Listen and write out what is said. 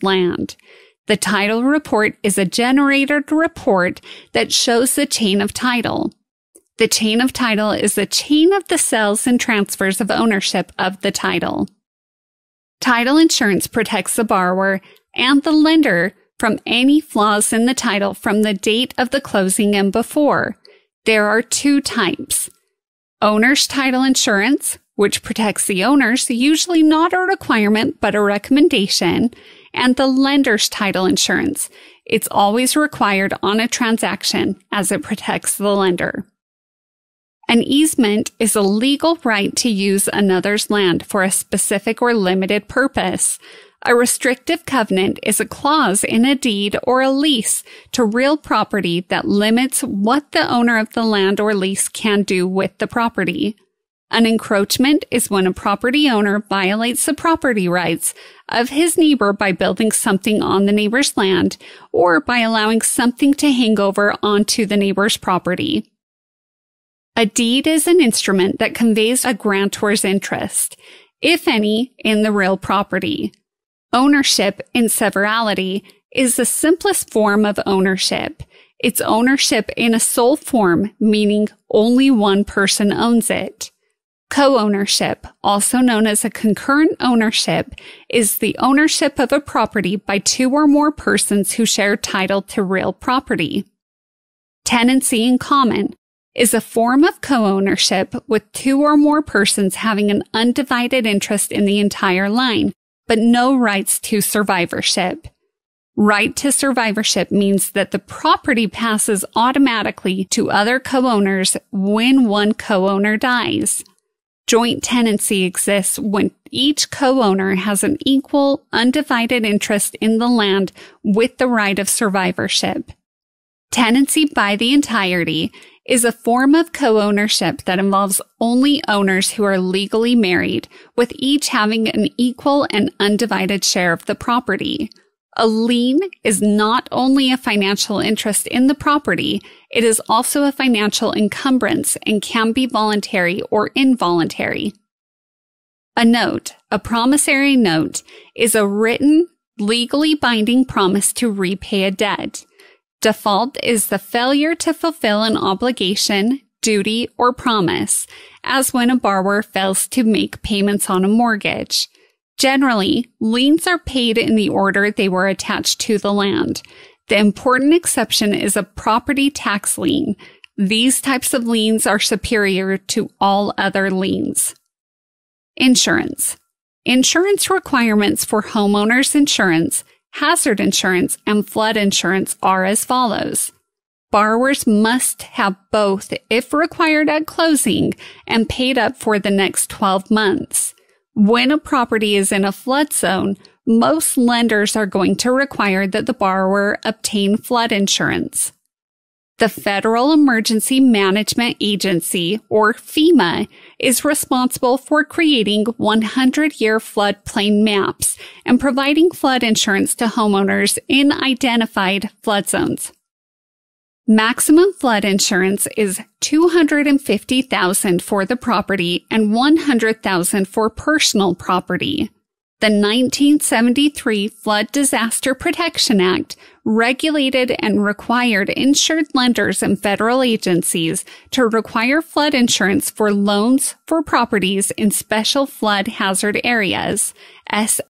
land. The title report is a generated report that shows the chain of title. The chain of title is the chain of the sales and transfers of ownership of the title. Title insurance protects the borrower and the lender from any flaws in the title from the date of the closing and before. There are two types. Owner's title insurance, which protects the owners, usually not a requirement but a recommendation, and the lender's title insurance. It's always required on a transaction as it protects the lender. An easement is a legal right to use another's land for a specific or limited purpose. A restrictive covenant is a clause in a deed or a lease to real property that limits what the owner of the land or lease can do with the property. An encroachment is when a property owner violates the property rights of his neighbor by building something on the neighbor's land or by allowing something to hang over onto the neighbor's property. A deed is an instrument that conveys a grantor's interest, if any, in the real property. Ownership in severalty is the simplest form of ownership. It's ownership in a sole form, meaning only one person owns it. Co-ownership, also known as a concurrent ownership, is the ownership of a property by two or more persons who share title to real property. Tenancy in common is a form of co-ownership with two or more persons having an undivided interest in the entire line, but no rights to survivorship. Right to survivorship means that the property passes automatically to other co-owners when one co-owner dies. Joint tenancy exists when each co-owner has an equal, undivided interest in the land with the right of survivorship. Tenancy by the entirety is a form of co-ownership that involves only owners who are legally married, with each having an equal and undivided share of the property. A lien is not only a financial interest in the property, it is also a financial encumbrance and can be voluntary or involuntary. A note, a promissory note, is a written, legally binding promise to repay a debt. Default is the failure to fulfill an obligation, duty, or promise, as when a borrower fails to make payments on a mortgage. Generally, liens are paid in the order they were attached to the land. The important exception is a property tax lien. These types of liens are superior to all other liens. Insurance. Insurance requirements for homeowners insurance, hazard insurance, and flood insurance are as follows. Borrowers must have both if required at closing and paid up for the next 12 months. When a property is in a flood zone, most lenders are going to require that the borrower obtain flood insurance. The Federal Emergency Management Agency, or FEMA, is responsible for creating 100-year floodplain maps and providing flood insurance to homeowners in identified flood zones. Maximum flood insurance is $250,000 for the property and $100,000 for personal property. The 1973 Flood Disaster Protection Act regulated and required insured lenders and federal agencies to require flood insurance for loans for properties in special flood hazard areas,